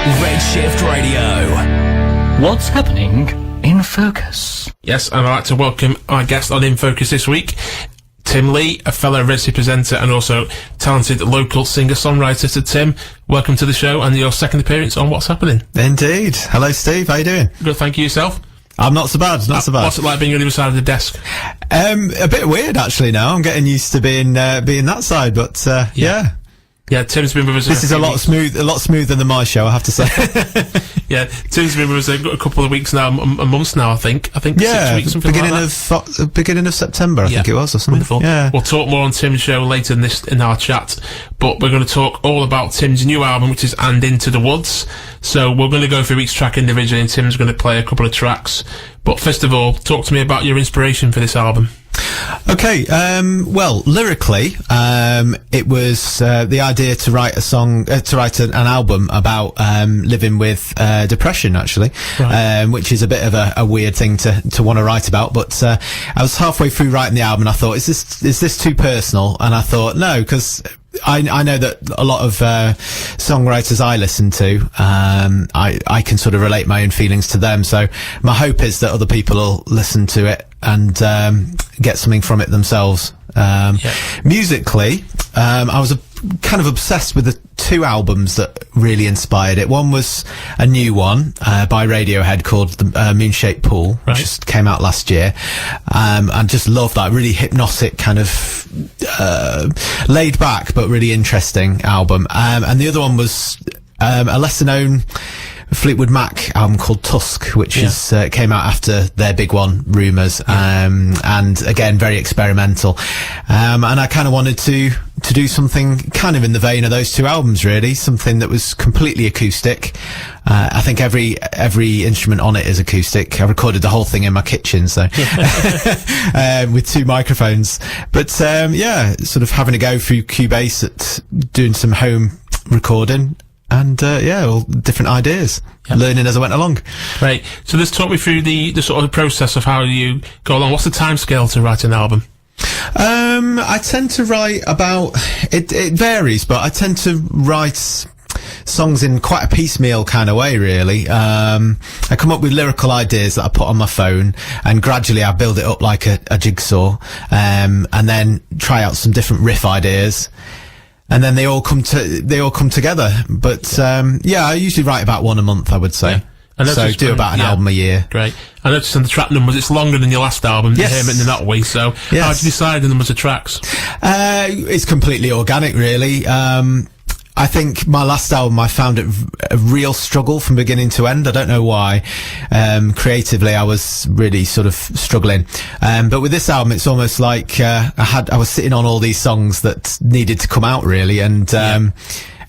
Redshift Radio. What's happening in Focus? Yes, and I'd like to welcome our guest on In Focus this week, Tim Lee, a fellow Redshift presenter and also talented local singer-songwriter. So Tim, welcome to the show and your second appearance on What's Happening. Indeed. Hello Steve, how you doing? Good, thank you. Yourself? I'm not so bad, not so bad. What's it like being on the other side of the desk? A bit weird actually now. I'm getting used to being that side, but yeah. Yeah, Tim's been with us. This is a lot smoother than my show, I have to say. Yeah, Tim's been with us a couple of weeks now, a month now, I think. Yeah, 6 weeks, something beginning of September, I think it was, or something. Wonderful. Yeah. We'll talk more on Tim's show later in our chat, but we're going to talk all about Tim's new album, which is And Into the Woods. So we're going to go through each track individually, and Tim's going to play a couple of tracks. But first of all, talk to me about your inspiration for this album. Okay, well, lyrically, it was the idea to write a song, to write an album about living with depression, actually, right. Which is a bit of a weird thing to want to write about. But I was halfway through writing the album, and I thought, is this too personal? And I thought, no, because I know that a lot of songwriters I listen to, I can sort of relate my own feelings to them. So my hope is that other people will listen to it and get something from it themselves. Musically, I was kind of obsessed with the two albums that really inspired it. One was a new one by Radiohead called the Moonshaped Pool, which just came out last year. I just loved that really hypnotic kind of laid back but really interesting album. And the other one was a lesser known Fleetwood Mac album called Tusk, which came out after their big one, Rumours, and again very experimental. And I kind of wanted to do something kind of in the vein of those two albums, really, something that was completely acoustic. I think every instrument on it is acoustic. I recorded the whole thing in my kitchen, so with two microphones. But sort of having a go through Cubase at doing some home recording. And, all different ideas, learning as I went along. Right. So just talk me through the sort of process of how you go along. What's the time scale to write an album? I tend to write about, it varies, but I tend to write songs in quite a piecemeal kind of way, really. I come up with lyrical ideas that I put on my phone, and gradually I build it up like a jigsaw, and then try out some different riff ideas. And then they all come together. But I usually write about one a month, I would say. Yeah. So do about an album a year. Great. I noticed on the track numbers it's longer than your last album, yes. Him and Not We. So how did you decide the numbers of tracks? It's completely organic, really. I think my last album, I found it a real struggle from beginning to end. I don't know why. Creatively, I was really sort of struggling. But with this album, it's almost like I was sitting on all these songs that needed to come out, really, and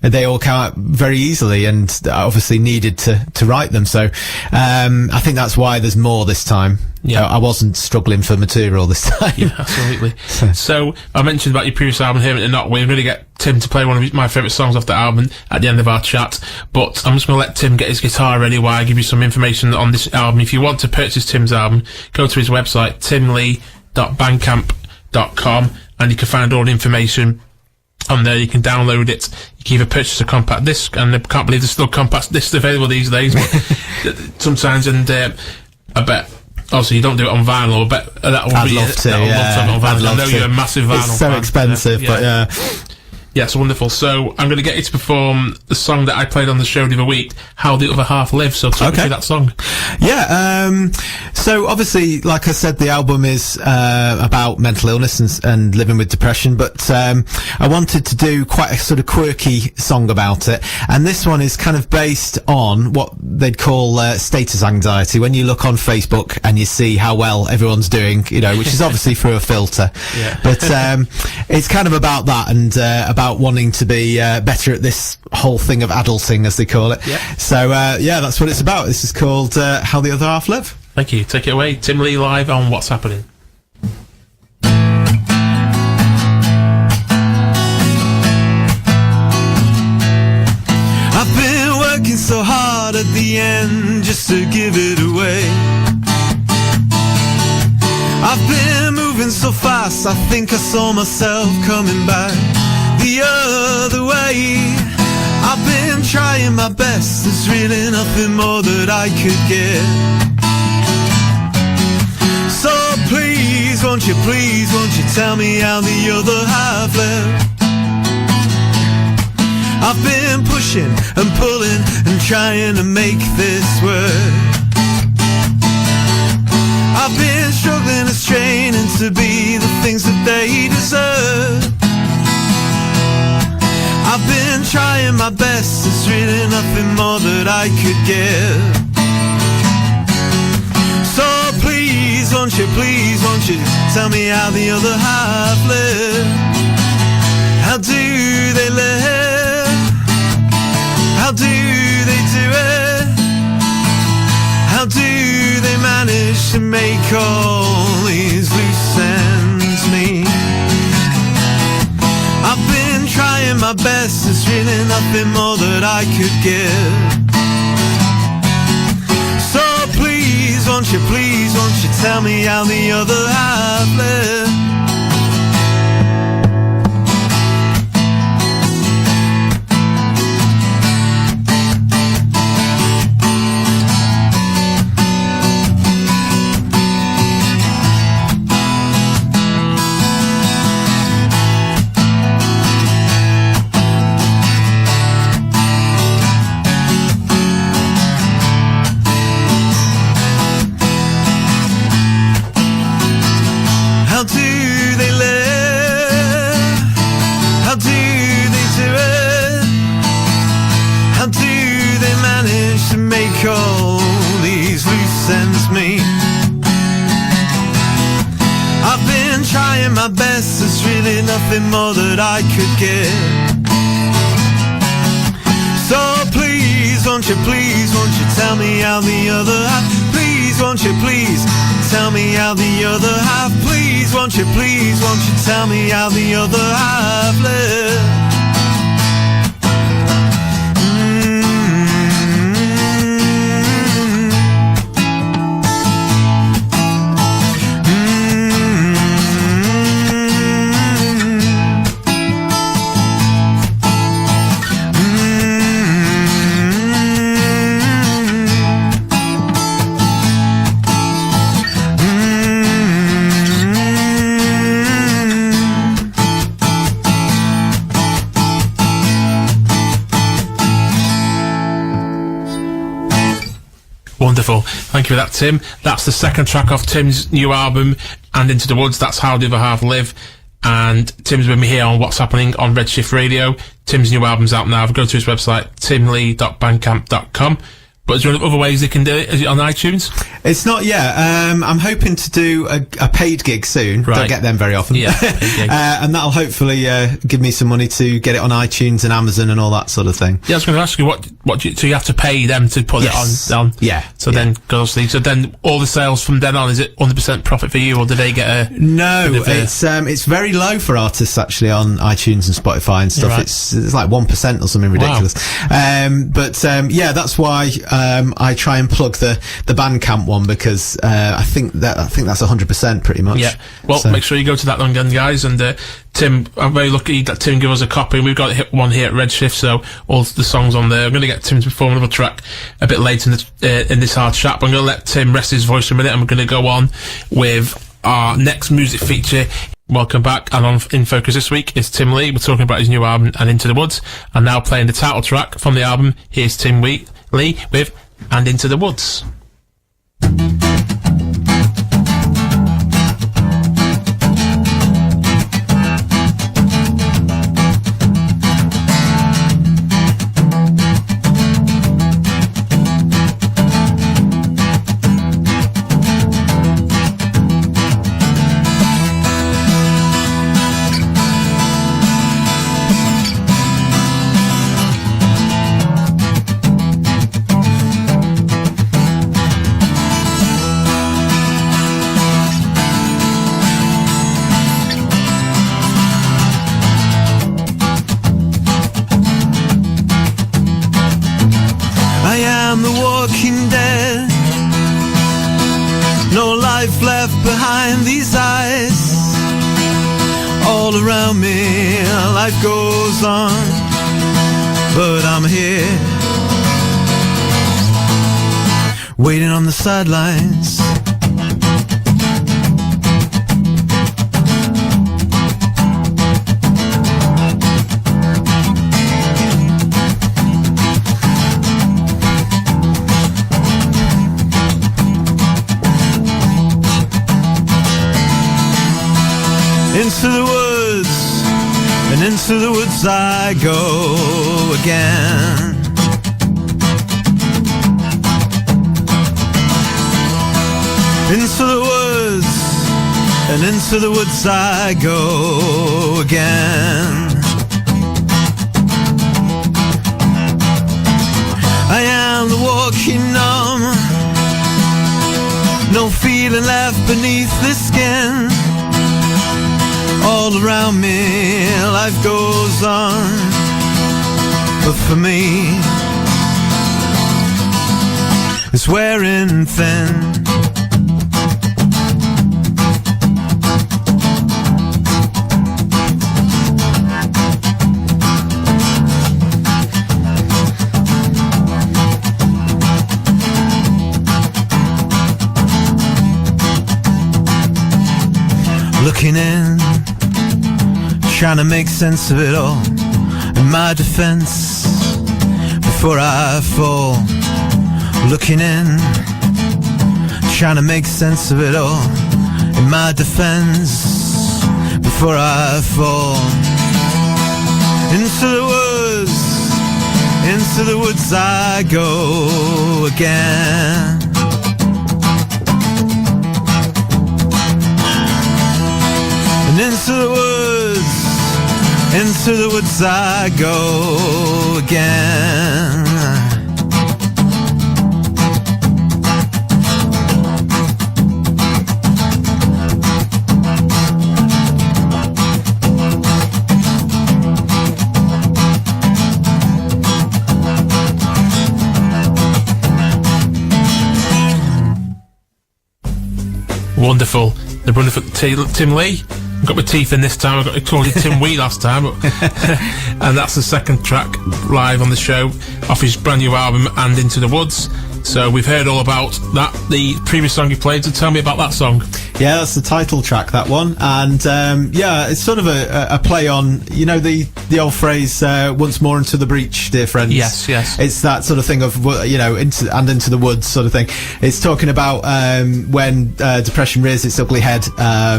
they all came out very easily, and I obviously needed to write them. So I think that's why there's more this time. Yeah, I wasn't struggling for material this time. Yeah, absolutely. So I mentioned about your previous album, Hear It or Not. We're going to get Tim to play one of my favourite songs off the album at the end of our chat. But I'm just going to let Tim get his guitar ready while I give you some information on this album. If you want to purchase Tim's album, go to his website, timlee.bandcamp.com, and you can find all the information on there. You can download it. You can either purchase a compact disc, and I can't believe there's still compact discs available these days, but sometimes, and I bet, also you don't do it on vinyl, but that will I'd love to have it on vinyl. I know you're a massive vinyl It's so fan, expensive, but yeah. Yeah, it's wonderful. So I'm going to get you to perform the song that I played on the show the other week, How the Other Half Lives. So talk me through that song. Yeah, so obviously, like I said, the album is about mental illness and living with depression, but I wanted to do quite a sort of quirky song about it. And this one is kind of based on what they'd call status anxiety. When you look on Facebook and you see how well everyone's doing, which is obviously through a filter. Yeah. But it's kind of about that, and about wanting to be better at this whole thing of adulting, as they call it. Yeah. So that's what it's about. This is called How the Other Half Live. Thank you. Take it away. Tim Lee live on What's Happening. I've been working so hard at the end just to give it away. I've been moving so fast, I think I saw myself coming back the other way. I've been trying my my best, there's really nothing more that I could give. So please, won't you tell me how the other half lived? I've been pushing and pulling and trying to make this work. I've been struggling and straining to be the things that they deserve. I've been trying my best, there's really nothing more that I could give. So please, won't you tell me how the other half live? How do they live? How do they do it? How do they manage to make all these loose ends meet? I've been trying my best, there's really nothing more that I could give. So please, won't you tell me how the other half live? All these loose ends meet. I've been trying my best, there's really nothing more that I could give. So please, won't you tell me how the other half? Please, won't you tell me how the other half? Please, won't you tell me how the other half live? Wonderful. Thank you for that, Tim. That's the second track off Tim's new album, And Into the Woods. That's How the Other Half Live. And Tim's with me here on What's Happening on Redshift Radio. Tim's new album's out now. Go to his website, timlee.bandcamp.com. But is there other ways they can do it? Is it on iTunes? It's not yet. I'm hoping to do a paid gig soon. Right. Don't get them very often. Yeah, paid gig. And that'll hopefully give me some money to get it on iTunes and Amazon and all that sort of thing. Yeah, I was going to ask you, what do you, so you have to pay them to put it on? Yeah. So then, so then all the sales from then on, is it 100% profit for you, or do they get a... No, it's very low for artists actually on iTunes and Spotify and stuff. Right. It's like 1% or something ridiculous. Wow. Yeah, that's why I try and plug the Bandcamp one, because I think that's 100% pretty much. Yeah. Well, make sure you go to that one again, guys. And Tim, I'm very lucky that Tim gave us a copy. We've got one here at Redshift, so all the songs on there. I'm going to get Tim to perform another track a bit later in this hard chat, but I'm going to let Tim rest his voice for a minute, and we're going to go on with our next music feature. Welcome back, and on In Focus this week is Tim Lee. We're talking about his new album, And Into the Woods, and now playing the title track from the album. Here's Tim Lee with And Into the Woods. Left behind these eyes. All around me life goes on, but I'm here waiting on the sidelines. Into the woods, and into the woods I go again. Into the woods, and into the woods I go again. I am the walking numb, no feeling left beneath the skin. All around me, life goes on, but for me, it's wearing thin. Looking in, trying to make sense of it all. In my defense, before I fall. Looking in, trying to make sense of it all. In my defense, before I fall. Into the woods I go again. And into the woods I go again. Wonderful. The wonderful Tim Lee. I've got my teeth in this time. I got to call you Tim Wee last time. And that's the second track live on the show off his brand new album, And Into the Woods. So we've heard all about that, the previous song you played, so tell me about that song. Yeah, that's the title track, that one. And yeah, it's sort of a play on, you know, the old phrase, once more into the breach, dear friends. Yes, yes. It's that sort of thing of, you know, into the woods sort of thing. It's talking about when depression rears its ugly head,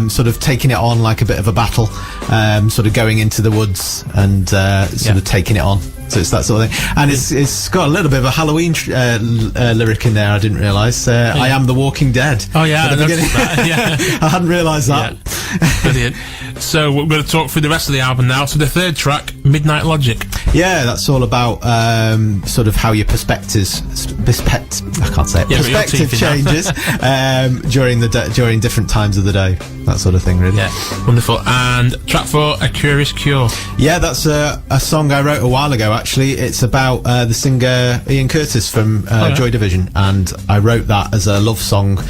sort of taking it on like a bit of a battle, sort of going into the woods and sort of taking it on. So it's that sort of thing. And it's got a little bit of a Halloween lyric in there, I didn't realise. I am the Walking Dead. Oh yeah, I noticed that. Yeah. I hadn't realised that. Yeah. Brilliant. So we're going to talk through the rest of the album now. So the third track, Midnight Logic. Yeah, that's all about sort of how your perspective changes during different times of the day. That sort of thing, really. Yeah, wonderful. And track 4, A Curious Cure. Yeah, that's a song I wrote a while ago, actually. It's about the singer Ian Curtis from Joy Division, and I wrote that as a love song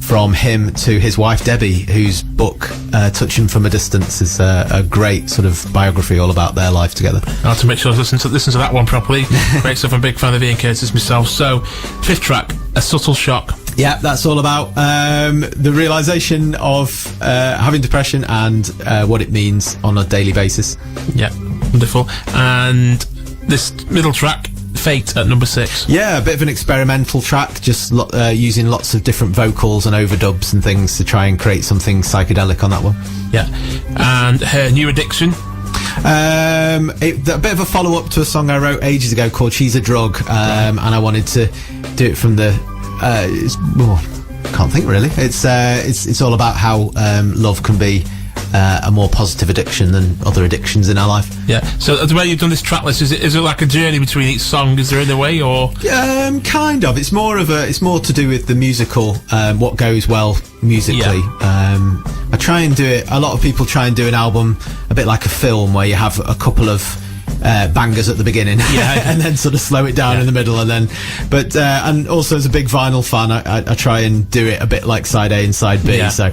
from him to his wife Debbie, whose book Touching from a Distance is a great sort of biography all about their life together. I'll have to make sure to listen to that one properly. Great stuff. I'm a big fan of Ian Curtis myself. So, fifth track, A Subtle Shock. Yeah, that's all about the realisation of having depression and what it means on a daily basis. Yeah, wonderful. And this middle track, Fate, at number 6. Yeah, a bit of an experimental track, just using lots of different vocals and overdubs and things to try and create something psychedelic on that one. Yeah. And her new addiction. A bit of a follow-up to a song I wrote ages ago called She's a Drug, and I wanted to do it from the can't think really. It's all about how love can be a more positive addiction than other addictions in our life. Yeah. So the way you've done this track list, is it like a journey between each song? Is there in a way, or? Kind of. It's more to do with the musical, what goes well musically. Yeah. I try and do it. A lot of people try and do an album a bit like a film, where you have a couple of bangers at the beginning, and then sort of slow it down in the middle, and also as a big vinyl fan, I try and do it a bit like side A and side B. So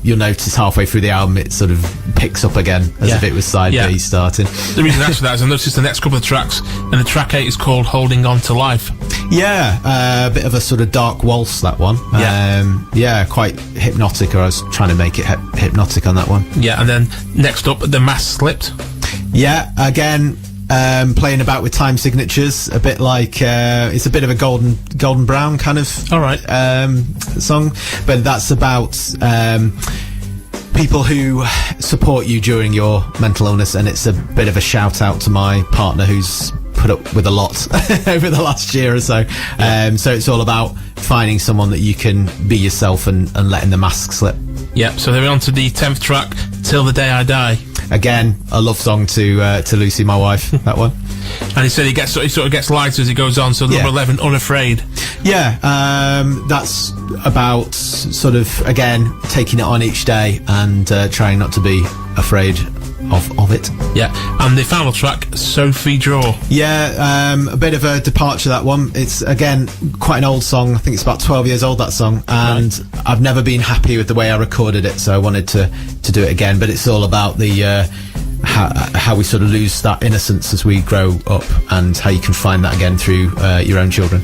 you'll notice halfway through the album it sort of picks up again as if it was side B starting. The reason I asked for that is I noticed the next couple of tracks, and the track 8 is called Holding On to Life. Yeah, a bit of a sort of dark waltz, that one. Yeah. Quite hypnotic, or I was trying to make it hypnotic on that one. Yeah, and then next up, The Mask Slipped. Yeah, again, playing about with time signatures, a bit like it's a bit of a golden brown kind of song, but that's about people who support you during your mental illness, and it's a bit of a shout out to my partner who's put up with a lot over the last year or so. So it's all about finding someone that you can be yourself and letting the mask slip. Yep, so then we're on to the 10th track, Till the Day I Die. Again, a love song to Lucy, my wife, that one. And he said he sort of gets lighter as he goes on, so number 11, Unafraid. Yeah, that's about sort of, again, taking it on each day and trying not to be afraid of it. Yeah, and the final track, Sophie Draw. Yeah, a bit of a departure, that one. It's, again, quite an old song. I think it's about 12 years old, that song, and I've never been happy with the way I recorded it, so I wanted to do it again. But it's all about the how we sort of lose that innocence as we grow up, and how you can find that again through your own children.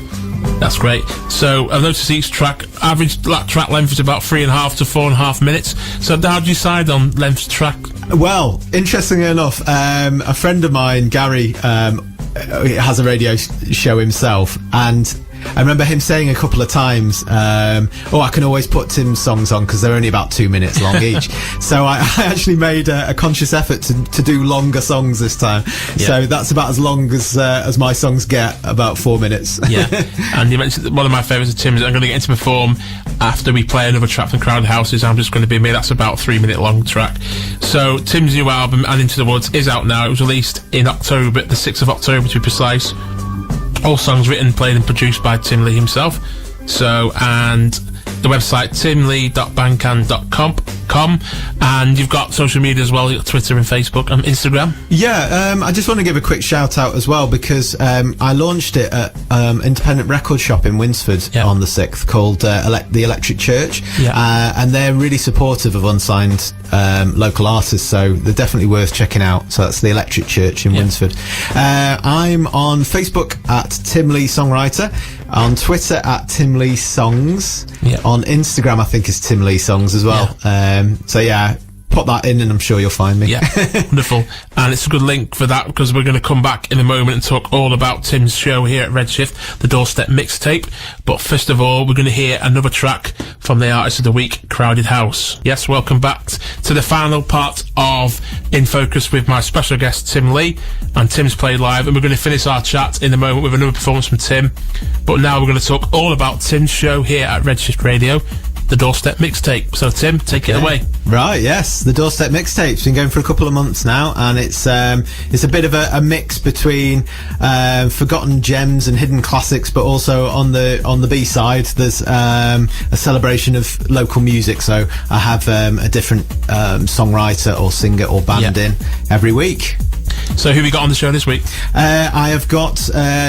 That's great. So I've noticed each track, average track length is about 3.5 to 4.5 minutes. So how do you decide on length of track? Well, interestingly enough, a friend of mine, Gary, has a radio show himself, and I remember him saying a couple of times, I can always put Tim's songs on because they're only about 2 minutes long each. So I actually made a conscious effort to do longer songs this time. Yeah. So that's about as long as my songs get, about 4 minutes. Yeah. And you mentioned that one of my favourites of Tim's, I'm going to get into perform after we play another track from Crowded Houses. I'm just going to be me. That's about 3 minute long track. So Tim's new album, And Into the Woods, is out now. It was released in October, the 6th of October to be precise. All songs written, played and produced by Tim Lee himself. So, and the website timlee.bandcamp.com, and you've got social media as well. You've got Twitter and Facebook and Instagram. Yeah, I just want to give a quick shout out as well, because I launched it at independent record shop in Winsford on the 6th, called The Electric Church, and they're really supportive of unsigned local artists, so they're definitely worth checking out. So that's The Electric Church in Winsford. I'm on Facebook at Tim Lee Songwriter, on Twitter at Tim Lee Songs, on Instagram I think is Tim Lee Songs as well. So yeah, put that in and I'm sure you'll find me. Yeah, wonderful. And it's a good link for that, because we're going to come back in a moment and talk all about Tim's show here at Redshift, the Doorstep Mixtape. But first of all, we're going to hear another track from the Artist of the Week, Crowded House. Yes, welcome back to the final part of In Focus with my special guest Tim Lee, and Tim's played live, and we're going to finish our chat in a moment with another performance from Tim. But now we're going to talk all about Tim's show here at Redshift Radio, the Doorstep Mixtape. So Tim, take it away. Right, yes, the Doorstep Mixtape's been going for a couple of months now, and it's a bit of a mix between forgotten gems and hidden classics, but also on the B side there's a celebration of local music. So I have a different songwriter or singer or band in every week. So who we got on the show this week? I have got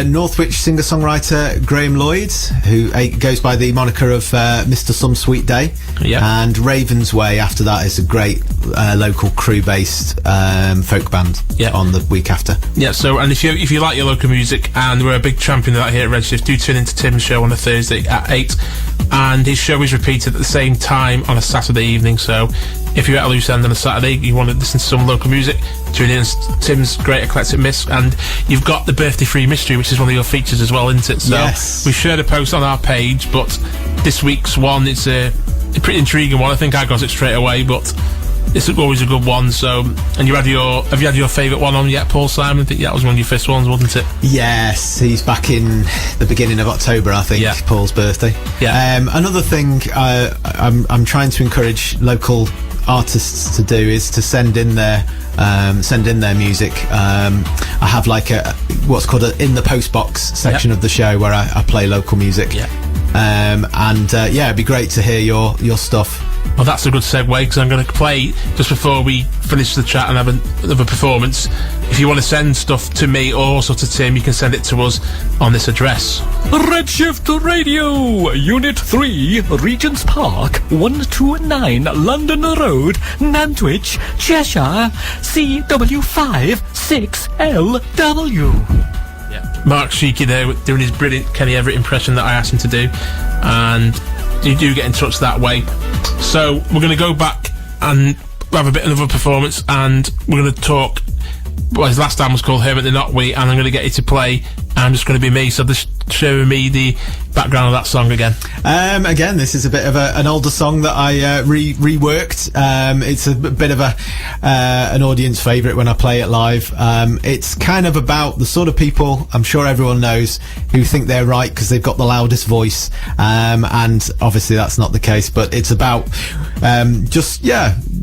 Northwich singer-songwriter Graham Lloyd, who goes by the moniker of Mr. Some Sweet Day, and Ravens Way after that is a great local crew-based folk band on the week after. Yeah, so, and if you like your local music, and we're a big champion of that here at Redshift, do tune into Tim's show on a Thursday at 8, and his show is repeated at the same time on a Saturday evening. So if you're at a loose end on a Saturday, you want to listen to some local music, tune in Tim's great eclectic mix. And you've got the Birthday Free Mystery, which is one of your features as well, isn't it? So we shared a post on our page, but this week's one, it's a pretty intriguing one. I think I got it straight away, but it's always a good one. So, and have you had your favourite one on yet, Paul Simon? I think that was one of your first ones, wasn't it? Yes, he's back in the beginning of October, I think. Paul's birthday. Another thing I'm trying to encourage local artists to do is to send in their music. I have like what's called a in the post box section of the show where I play local music. It'd be great to hear your stuff. Well, that's a good segue, because I'm going to play just before we finish the chat and have another performance. If you want to send stuff to me or also to Tim, you can send it to us on this address. Redshift Radio, Unit 3, Regent's Park, 129 London Road, Nantwich, Cheshire, CW5 6LW. Yeah. Mark Sheeky there doing his brilliant Kenny Everett impression that I asked him to do, and you do get in touch that way. So we're going to go back and have a bit of a performance, and we're going to talk. Well, his last album was called Hermit the Not We, and I'm going to get you to play I'm Just Going to Be Me. So just showing me the background of that song again. Again, this is a bit of an older song that I reworked. It's a bit of an audience favourite when I play it live. It's kind of about the sort of people I'm sure everyone knows who think they're right because they've got the loudest voice, and obviously that's not the case, but it's about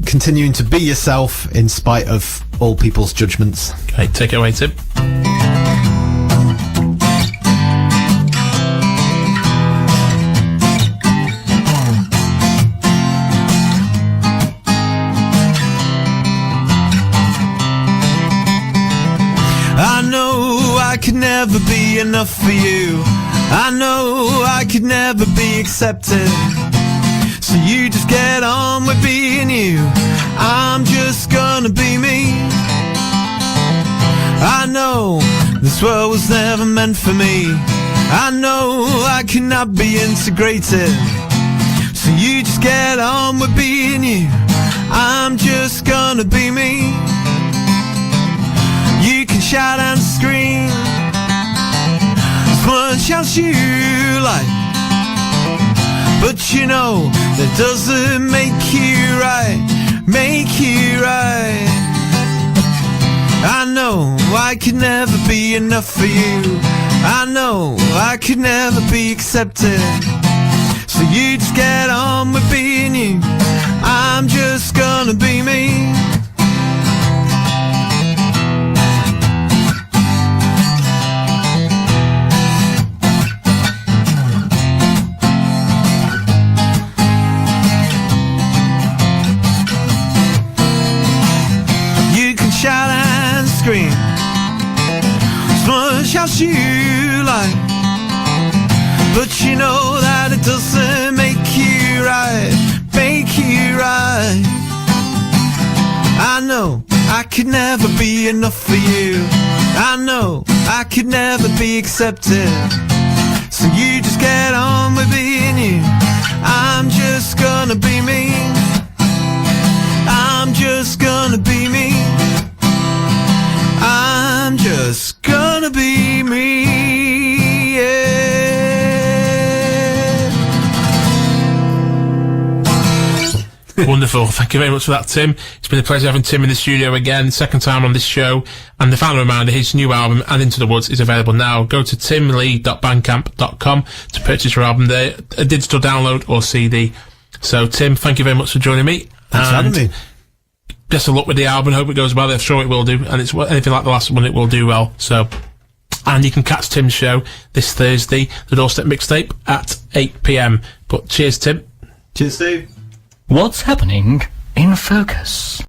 continuing to be yourself in spite of all people's judgments. Okay, take it away, Tim. I know I could never be enough for you. I know I could never be accepted. So you just get on with being you. I'm just gonna be me. I know this world was never meant for me. I know I cannot be integrated. So you just get on with being you. I'm just gonna be me. You can shout and scream as much as you like, but you know that doesn't make you right, make you right. I know I could never be enough for you. I know I could never be accepted. So you just get on with being you. I'm just gonna be me. Shout and scream as much as you like, but you know that it doesn't make you right, make you right. I know I could never be enough for you. I know I could never be accepted. So you just get on with being you. I'm just gonna be me. I'm just gonna be me. I'm just gonna be me, yeah. Wonderful. Thank you very much for that, Tim. It's been a pleasure having Tim in the studio again, second time on this show. And the final reminder, his new album, And Into the Woods, is available now. Go to timlee.bandcamp.com to purchase your album there, a digital download or CD. So, Tim, thank you very much for joining me. Thanks for having me. Best of luck with the album. Hope it goes well. I'm sure it will do. And it's anything like the last one, it will do well. So, and you can catch Tim's show this Thursday, the Doorstep Mixtape, at 8 p.m. But cheers, Tim. Cheers, Steve. What's happening in Focus?